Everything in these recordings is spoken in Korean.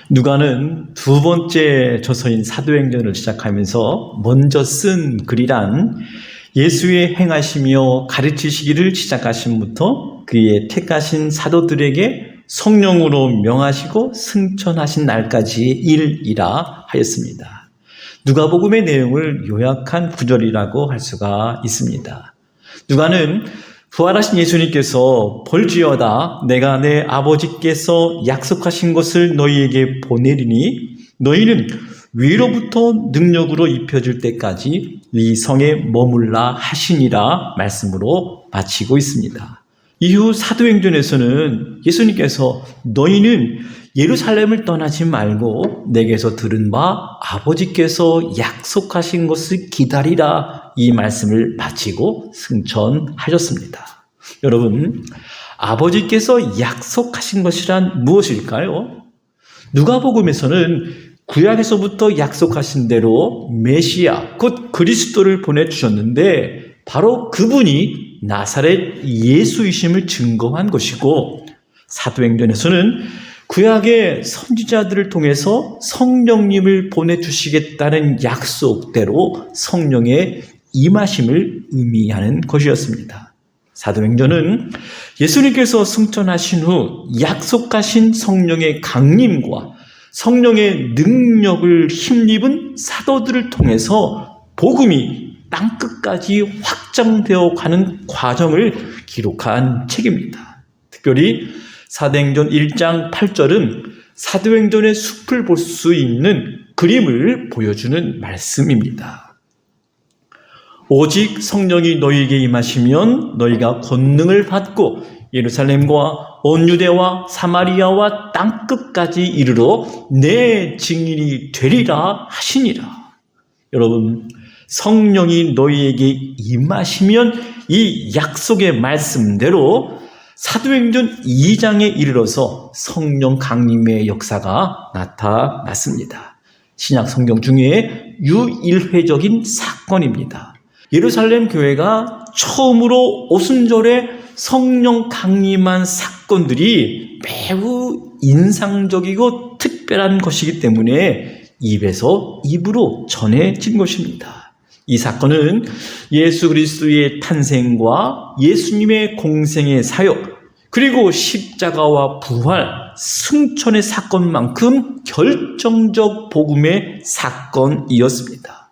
누가는 두 번째 저서인 사도행전을 시작하면서 먼저 쓴 글이란 예수의 행하시며 가르치시기를 시작하심부터 그의 택하신 사도들에게 성령으로 명하시고 승천하신 날까지의 일이라 하였습니다. 누가복음의 내용을 요약한 구절이라고 할 수가 있습니다. 누가는 부활하신 예수님께서 볼지어다 내가 내 아버지께서 약속하신 것을 너희에게 보내리니 너희는 위로부터 능력으로 입혀질 때까지 이 성에 머물라 하시니라 말씀으로 마치고 있습니다. 이후 사도행전에서는 예수님께서 너희는 예루살렘을 떠나지 말고 내게서 들은 바 아버지께서 약속하신 것을 기다리라 이 말씀을 마치고 승천하셨습니다. 여러분, 아버지께서 약속하신 것이란 무엇일까요? 누가복음에서는 구약에서부터 약속하신 대로 메시아, 곧 그리스도를 보내주셨는데 바로 그분이 나사렛 예수이심을 증거한 것이고, 사도행전에서는 구약의 선지자들을 통해서 성령님을 보내주시겠다는 약속대로 성령의 임하심을 의미하는 것이었습니다. 사도행전은 예수님께서 승천하신 후 약속하신 성령의 강림과 성령의 능력을 힘입은 사도들을 통해서 복음이 땅끝까지 확장되어 가는 과정을 기록한 책입니다. 특별히 사도행전 1장 8절은 사도행전의 숲을 볼 수 있는 그림을 보여주는 말씀입니다. 오직 성령이 너희에게 임하시면 너희가 권능을 받고 예루살렘과 온 유대와 사마리아와 땅끝까지 이르러 내 증인이 되리라 하시니라. 여러분, 성령이 너희에게 임하시면 이 약속의 말씀대로 사도행전 2장에 이르러서 성령 강림의 역사가 나타났습니다. 신약 성경 중에 유일회적인 사건입니다. 예루살렘 교회가 처음으로 오순절에 성령 강림한 사건들이 매우 인상적이고 특별한 것이기 때문에 입에서 입으로 전해진 것입니다. 이 사건은 예수 그리스도의 탄생과 예수님의 공생의 사역, 그리고 십자가와 부활, 승천의 사건만큼 결정적 복음의 사건이었습니다.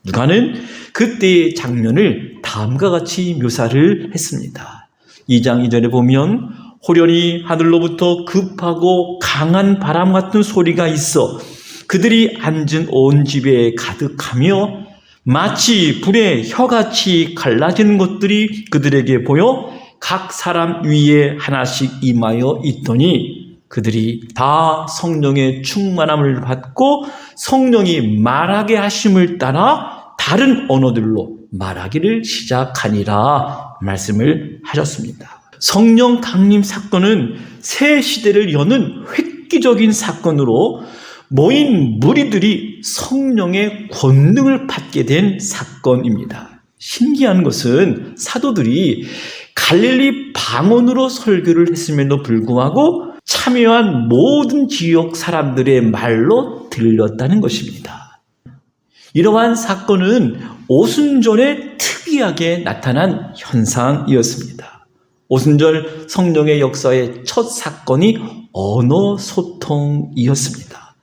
누가는 그때의 장면을 다음과 같이 묘사를 했습니다. 2장 2절에 보면 호련히 하늘로부터 급하고 강한 바람 같은 소리가 있어 그들이 앉은 온 집에 가득하며 마치 불에 혀같이 갈라지는 것들이 그들에게 보여 각 사람 위에 하나씩 임하여 있더니 그들이 다 성령의 충만함을 받고 성령이 말하게 하심을 따라 다른 언어들로 말하기를 시작하니라 말씀을 하셨습니다. 성령 강림 사건은 새 시대를 여는 획기적인 사건으로 모인 무리들이 성령의 권능을 받게 된 사건입니다. 신기한 것은 사도들이 갈릴리 방언으로 설교를 했음에도 불구하고 참여한 모든 지역 사람들의 말로 들렸다는 것입니다. 이러한 사건은 오순절에 특이하게 나타난 현상이었습니다. 오순절 성령의 역사의 첫 사건이 언어 소통이었습니다.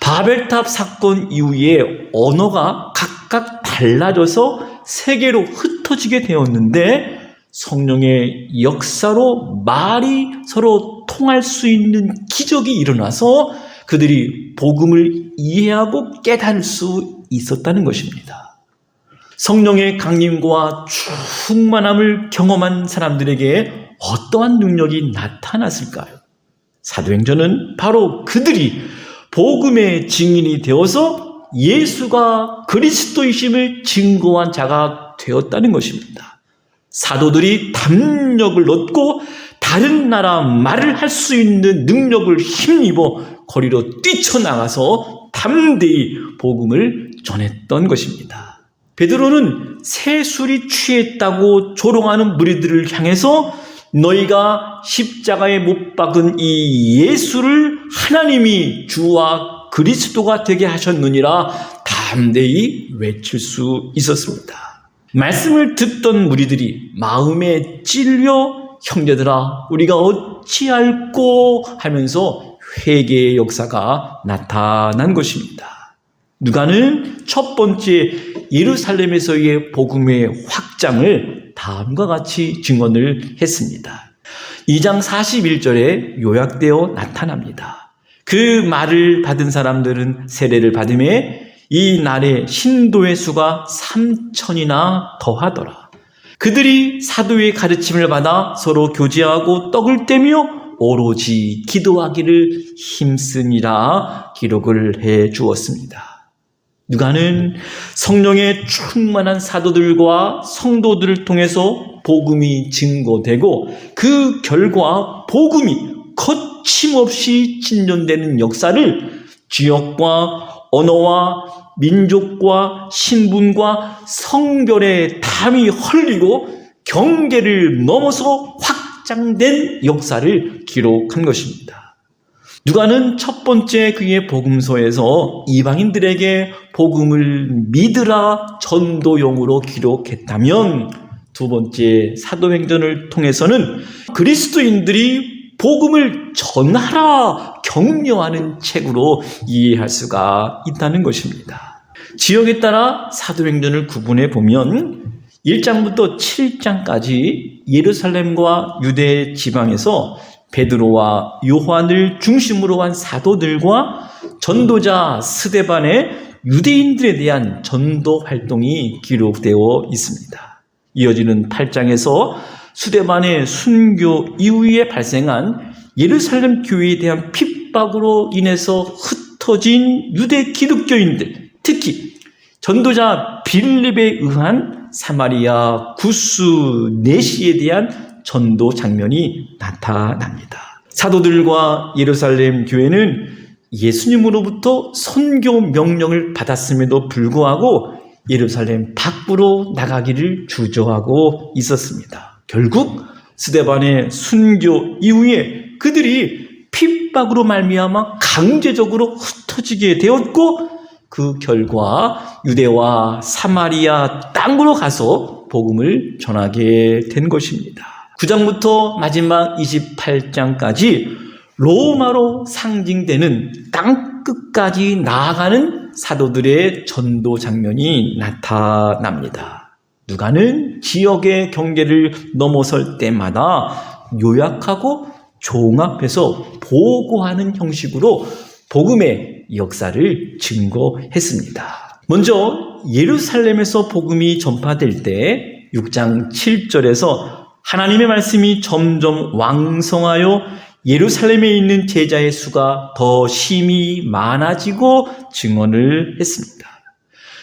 바벨탑 사건 이후에 언어가 각각 달라져서 세계로 흩어지게 되었는데 성령의 역사로 말이 서로 통할 수 있는 기적이 일어나서 그들이 복음을 이해하고 깨달을 수 있었다는 것입니다. 성령의 강림과 충만함을 경험한 사람들에게 어떠한 능력이 나타났을까요? 사도행전은 바로 그들이 복음의 증인이 되어서 예수가 그리스도이심을 증거한 자가 되었다는 것입니다. 사도들이 담력을 얻고 다른 나라 말을 할 수 있는 능력을 힘입어 거리로 뛰쳐나가서 담대히 복음을 전했던 것입니다. 베드로는 새 술이 취했다고 조롱하는 무리들을 향해서 너희가 십자가에 못 박은 이 예수를 하나님이 주와 그리스도가 되게 하셨느니라 담대히 외칠 수 있었습니다. 말씀을 듣던 무리들이 마음에 찔려 형제들아 우리가 어찌할꼬 하면서 회개의 역사가 나타난 것입니다. 누가는 첫 번째 예루살렘에서의 복음의 확장을 다음과 같이 증언을 했습니다. 2장 41절에 요약되어 나타납니다. 그 말을 받은 사람들은 세례를 받음에 이 날에 신도의 수가 3,000이나 더하더라. 그들이 사도의 가르침을 받아 서로 교제하고 떡을 떼며 오로지 기도하기를 힘쓰니라 기록을 해 주었습니다. 누가는 성령의 충만한 사도들과 성도들을 통해서 복음이 증거되고 그 결과 복음이 거침없이 진전되는 역사를 지역과 언어와 민족과 신분과 성별의 담이 헐리고 경계를 넘어서 확장된 역사를 기록한 것입니다. 누가는 첫 번째 그의 복음서에서 이방인들에게 복음을 믿으라 전도용으로 기록했다면 두 번째 사도행전을 통해서는 그리스도인들이 복음을 전하라 격려하는 책으로 이해할 수가 있다는 것입니다. 지역에 따라 사도행전을 구분해 보면 1장부터 7장까지 예루살렘과 유대 지방에서 베드로와 요한을 중심으로 한 사도들과 전도자 스데반의 유대인들에 대한 전도 활동이 기록되어 있습니다. 이어지는 8장에서 스데반의 순교 이후에 발생한 예루살렘 교회에 대한 핍박으로 인해서 흩어진 유대 기독교인들, 특히 전도자 빌립에 의한 사마리아 구스 내시에 대한 전도 장면이 나타납니다. 사도들과 예루살렘 교회는 예수님으로부터 선교 명령을 받았음에도 불구하고 예루살렘 밖으로 나가기를 주저하고 있었습니다. 결국 스데반의 순교 이후에 그들이 핍박으로 말미암아 강제적으로 흩어지게 되었고 그 결과 유대와 사마리아 땅으로 가서 복음을 전하게 된 것입니다. 9장부터 마지막 28장까지 로마로 상징되는 땅끝까지 나아가는 사도들의 전도 장면이 나타납니다. 누가는 지역의 경계를 넘어설 때마다 요약하고 종합해서 보고하는 형식으로 복음의 역사를 증거했습니다. 먼저 예루살렘에서 복음이 전파될 때 6장 7절에서 하나님의 말씀이 점점 왕성하여 예루살렘에 있는 제자의 수가 더 심히 많아지고 증언을 했습니다.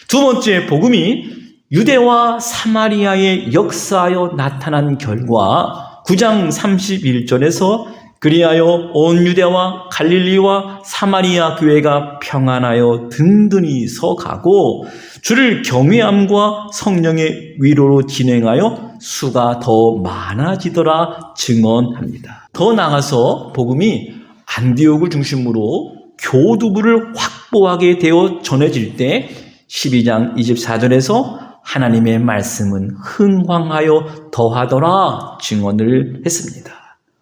두 번째 복음이 유대와 사마리아에 역사하여 나타난 결과 9장 31절에서 그리하여 온 유대와 갈릴리와 사마리아 교회가 평안하여 든든히 서가고 주를 경외함과 성령의 위로로 진행하여 수가 더 많아지더라 증언합니다. 더 나아가서 복음이 안디옥을 중심으로 교두부를 확보하게 되어 전해질 때 12장 24절에서 하나님의 말씀은 흥황하여 더하더라 증언을 했습니다.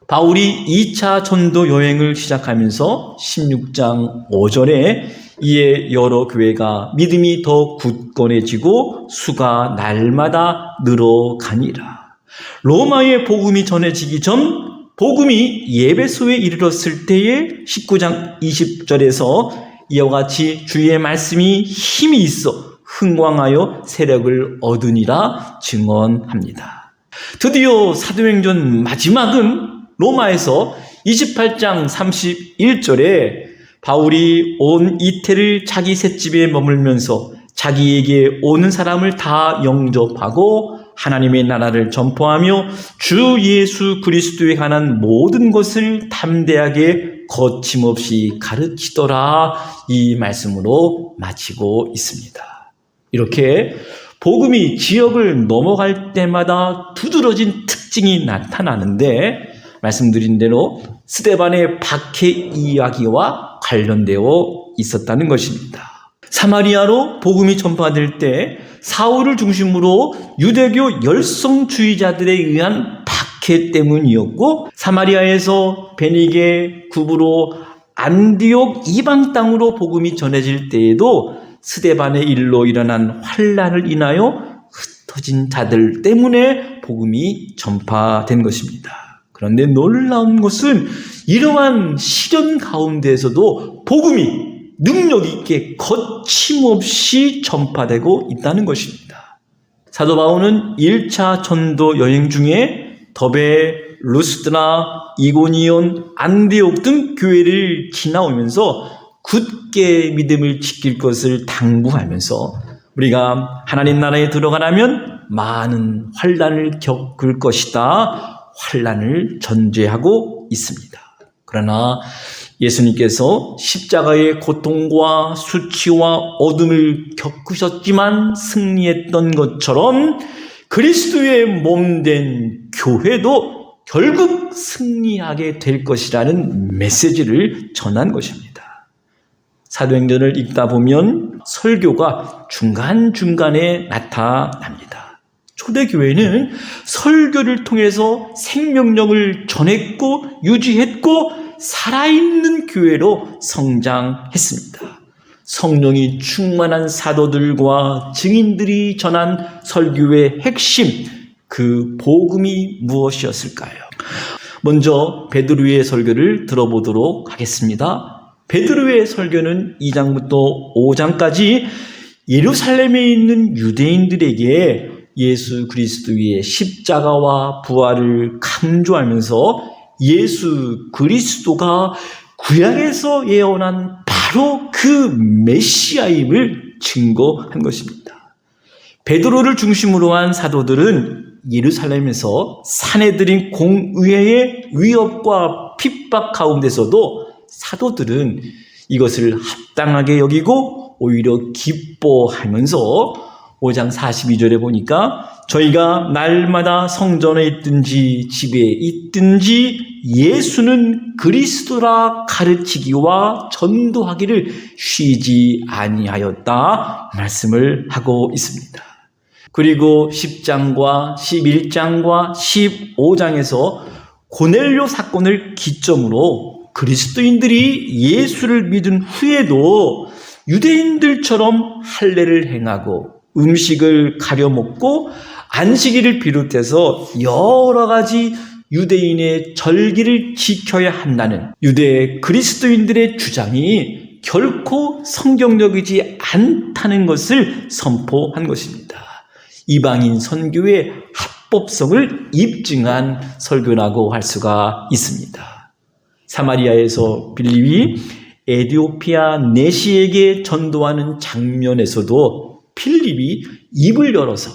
바울이 2차 전도 여행을 시작하면서 16장 5절에 이에 여러 교회가 믿음이 더 굳건해지고 수가 날마다 늘어가니라. 로마의 복음이 전해지기 전 복음이 예배소에 이르렀을 때에 19장 20절에서 이와 같이 주의 말씀이 힘이 있어 흥왕하여 세력을 얻으니라 증언합니다. 드디어 사도행전 마지막은 로마에서 28장 31절에 바울이 온 이태를 자기 셋집에 머물면서 자기에게 오는 사람을 다 영접하고 하나님의 나라를 전포하며 주 예수 그리스도에 관한 모든 것을 담대하게 거침없이 가르치더라 이 말씀으로 마치고 있습니다. 이렇게 복음이 지역을 넘어갈 때마다 두드러진 특징이 나타나는데 말씀드린 대로 스데반의 박해 이야기와 관련되어 있었다는 것입니다. 사마리아로 복음이 전파될 때 사울을 중심으로 유대교 열성주의자들에 의한 박해 때문이었고, 사마리아에서 베니게, 구브로, 안디옥 이방 땅으로 복음이 전해질 때에도 스데반의 일로 일어난 환란을 인하여 흩어진 자들 때문에 복음이 전파된 것입니다. 그런데 놀라운 것은 이러한 시련 가운데에서도 복음이 능력 있게 거침없이 전파되고 있다는 것입니다. 사도 바울은 1차 전도 여행 중에 더베, 루스드나, 이고니온, 안디옥 등 교회를 지나오면서 굳게 믿음을 지킬 것을 당부하면서 우리가 하나님 나라에 들어가려면 많은 환난을 겪을 것이다, 환난을 전제하고 있습니다. 그러나 예수님께서 십자가의 고통과 수치와 어둠을 겪으셨지만 승리했던 것처럼 그리스도의 몸된 교회도 결국 승리하게 될 것이라는 메시지를 전한 것입니다. 사도행전을 읽다 보면 설교가 중간중간에 나타납니다. 초대교회는 설교를 통해서 생명력을 전했고 유지했고 살아있는 교회로 성장했습니다. 성령이 충만한 사도들과 증인들이 전한 설교의 핵심, 그 복음이 무엇이었을까요? 먼저 베드로의 설교를 들어보도록 하겠습니다. 베드로의 설교는 2장부터 5장까지 예루살렘에 있는 유대인들에게 예수 그리스도의 십자가와 부활을 강조하면서 예수 그리스도가 구약에서 예언한 바로 그 메시아임을 증거한 것입니다. 베드로를 중심으로 한 사도들은 예루살렘에서 사내들인 공의회의 위협과 핍박 가운데서도 사도들은 이것을 합당하게 여기고 오히려 기뻐하면서 5장 42절에 보니까 저희가 날마다 성전에 있든지 집에 있든지 예수는 그리스도라 가르치기와 전도하기를 쉬지 아니하였다 말씀을 하고 있습니다. 그리고 10장과 11장과 15장에서 고넬료 사건을 기점으로 그리스도인들이 예수를 믿은 후에도 유대인들처럼 할례를 행하고 음식을 가려 먹고 안식일을 비롯해서 여러 가지 유대인의 절기를 지켜야 한다는 유대 그리스도인들의 주장이 결코 성경적이지 않다는 것을 선포한 것입니다. 이방인 선교의 합법성을 입증한 설교라고 할 수가 있습니다. 사마리아에서 빌립이 에티오피아 내시에게 전도하는 장면에서도 필립이 입을 열어서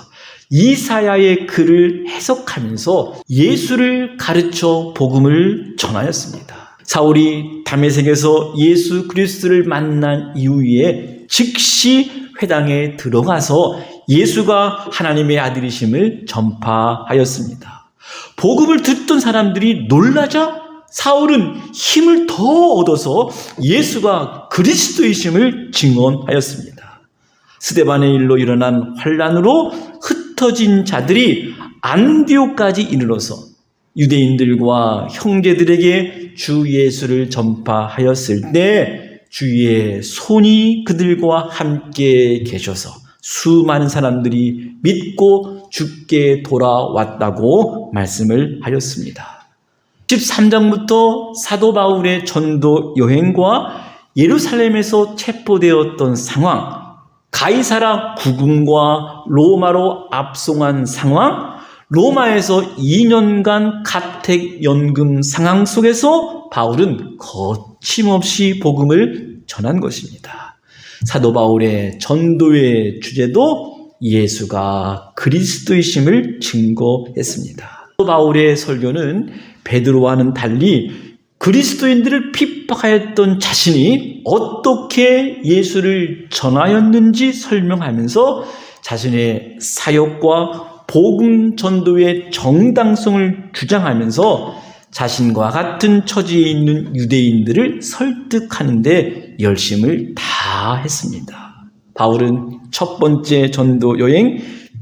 이사야의 글을 해석하면서 예수를 가르쳐 복음을 전하였습니다. 사울이 다메섹에서 예수 그리스도를 만난 이후에 즉시 회당에 들어가서 예수가 하나님의 아들이심을 전파하였습니다. 복음을 듣던 사람들이 놀라자 사울은 힘을 더 얻어서 예수가 그리스도이심을 증언하였습니다. 스데반의 일로 일어난 환란으로 흩어진 자들이 안디옥까지 이르러서 유대인들과 형제들에게 주 예수를 전파하였을 때 주의 손이 그들과 함께 계셔서 수많은 사람들이 믿고 주께 돌아왔다고 말씀을 하였습니다. 13장부터 사도 바울의 전도 여행과 예루살렘에서 체포되었던 상황, 가이사라 구금과 로마로 압송한 상황, 로마에서 2년간 가택연금 상황 속에서 바울은 거침없이 복음을 전한 것입니다. 사도 바울의 전도의 주제도 예수가 그리스도이심을 증거했습니다. 사도 바울의 설교는 베드로와는 달리 그리스도인들을 핍박하였던 자신이 어떻게 예수를 전하였는지 설명하면서 자신의 사역과 복음 전도의 정당성을 주장하면서 자신과 같은 처지에 있는 유대인들을 설득하는데 열심을 다했습니다. 바울은 첫 번째 전도 여행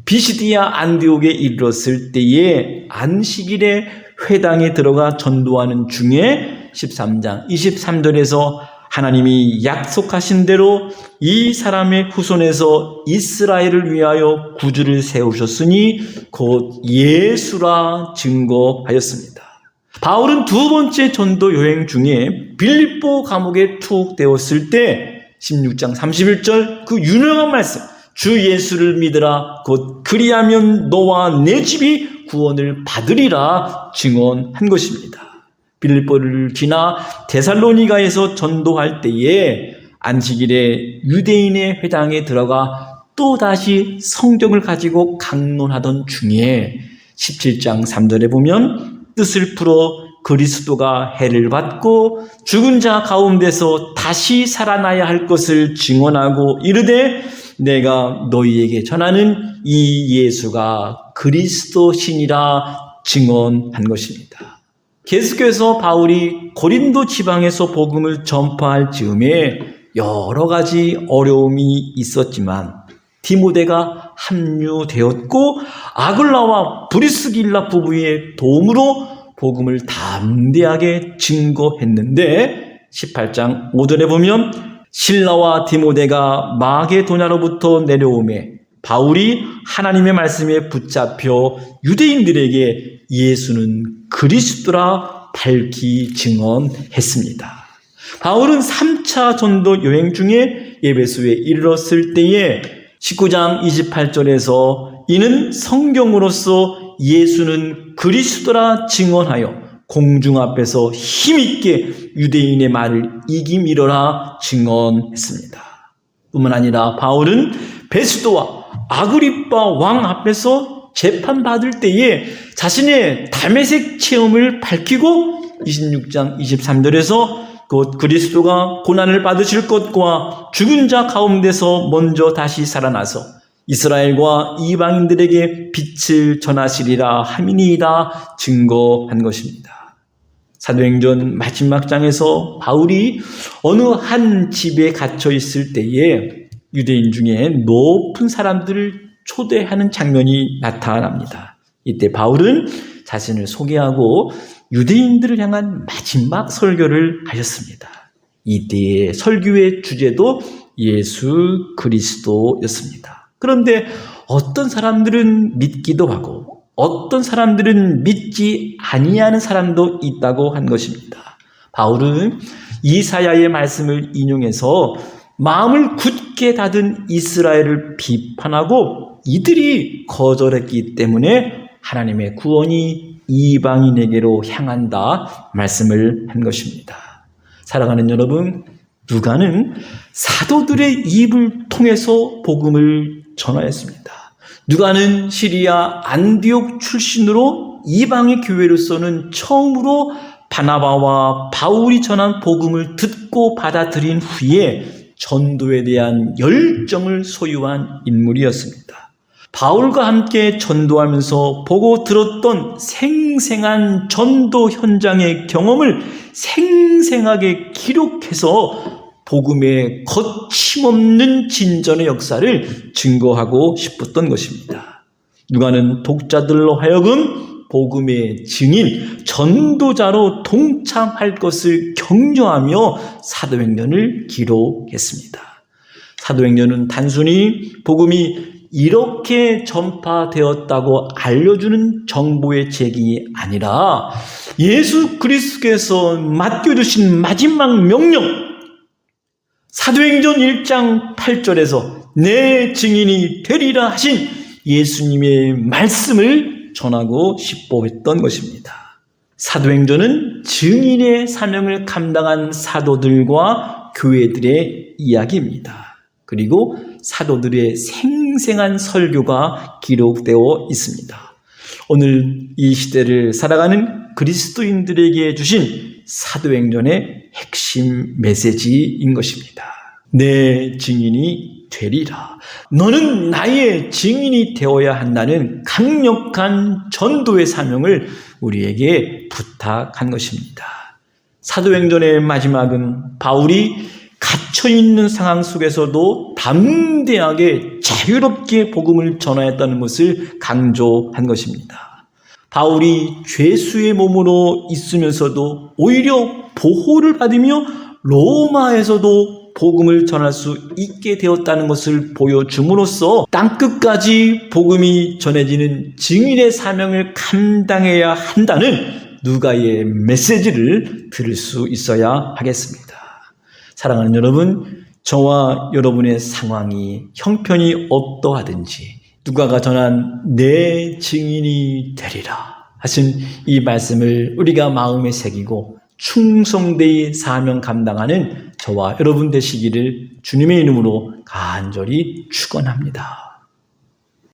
비시디아 안디옥에 이르렀을 때에 안식일에 회당에 들어가 전도하는 중에 13장 23절에서 하나님이 약속하신 대로 이 사람의 후손에서 이스라엘을 위하여 구주를 세우셨으니 곧 예수라 증거하였습니다. 바울은 두 번째 전도 여행 중에 빌립보 감옥에 투옥되었을 때 16장 31절 그 유명한 말씀 주 예수를 믿으라 곧 그리하면 너와 내 집이 구원을 받으리라 증언한 것입니다. 빌립보를 지나 데살로니가에서 전도할 때에 안식일에 유대인의 회당에 들어가 또다시 성경을 가지고 강론하던 중에 17장 3절에 보면 뜻을 풀어 그리스도가 해를 받고 죽은 자 가운데서 다시 살아나야 할 것을 증언하고 이르되 내가 너희에게 전하는 이 예수가 그리스도시니라 증언한 것입니다. 계속해서 바울이 고린도 지방에서 복음을 전파할 즈음에 여러 가지 어려움이 있었지만 디모데가 합류되었고 아굴라와 브리스길라 부부의 도움으로 복음을 담대하게 증거했는데 18장 5절에 보면 실라와 디모데가 마게도냐로부터 내려오매 바울이 하나님의 말씀에 붙잡혀 유대인들에게 예수는 그리스도라 밝히 증언했습니다. 바울은 3차 전도 여행 중에 에베소에 이르렀을 때에 19장 28절에서 이는 성경으로서 예수는 그리스도라 증언하여 공중 앞에서 힘있게 유대인의 말을 이기미러라 증언했습니다. 뿐만 아니라 바울은 베스도와 아그리빠 왕 앞에서 재판받을 때에 자신의 다메섹 체험을 밝히고 26장 23절에서 곧 그리스도가 고난을 받으실 것과 죽은 자 가운데서 먼저 다시 살아나서 이스라엘과 이방인들에게 빛을 전하시리라 함이니이다 증거한 것입니다. 사도행전 마지막 장에서 바울이 어느 한 집에 갇혀 있을 때에 유대인 중에 높은 사람들을 초대하는 장면이 나타납니다. 이때 바울은 자신을 소개하고 유대인들을 향한 마지막 설교를 하셨습니다. 이때의 설교의 주제도 예수 그리스도였습니다. 그런데 어떤 사람들은 믿기도 하고 어떤 사람들은 믿지 아니하는 사람도 있다고 한 것입니다. 바울은 이사야의 말씀을 인용해서 마음을 굳게 닫은 이스라엘을 비판하고 이들이 거절했기 때문에 하나님의 구원이 이방인에게로 향한다 말씀을 한 것입니다. 사랑하는 여러분, 누가는 사도들의 입을 통해서 복음을 전하였습니다. 누가는 시리아 안디옥 출신으로 이방의 교회로서는 처음으로 바나바와 바울이 전한 복음을 듣고 받아들인 후에 전도에 대한 열정을 소유한 인물이었습니다. 바울과 함께 전도하면서 보고 들었던 생생한 전도 현장의 경험을 생생하게 기록해서 복음의 거침없는 진전의 역사를 증거하고 싶었던 것입니다. 누가는 독자들로 하여금 복음의 증인, 전도자로 동참할 것을 격려하며 사도행전을 기록했습니다. 사도행전은 단순히 복음이 이렇게 전파되었다고 알려주는 정보의 책이 아니라 예수 그리스도께서 맡겨주신 마지막 명령, 사도행전 1장 8절에서 내 증인이 되리라 하신 예수님의 말씀을 전하고 싶어 했던 것입니다. 사도행전은 증인의 사명을 감당한 사도들과 교회들의 이야기입니다. 그리고 사도들의 생생한 설교가 기록되어 있습니다. 오늘 이 시대를 살아가는 그리스도인들에게 주신 사도행전의 핵심 메시지인 것입니다. 내 증인이 되리라. 너는 나의 증인이 되어야 한다는 강력한 전도의 사명을 우리에게 부탁한 것입니다. 사도행전의 마지막은 바울이 갇혀있는 상황 속에서도 담대하게 자유롭게 복음을 전하였다는 것을 강조한 것입니다. 바울이 죄수의 몸으로 있으면서도 오히려 보호를 받으며 로마에서도 복음을 전할 수 있게 되었다는 것을 보여줌으로써 땅끝까지 복음이 전해지는 증인의 사명을 감당해야 한다는 누가의 메시지를 들을 수 있어야 하겠습니다. 사랑하는 여러분, 저와 여러분의 상황이 형편이 어떠하든지 누가가 전한 내 증인이 되리라 하신 이 말씀을 우리가 마음에 새기고 충성되이 사명 감당하는 저와 여러분 되시기를 주님의 이름으로 간절히 축원합니다.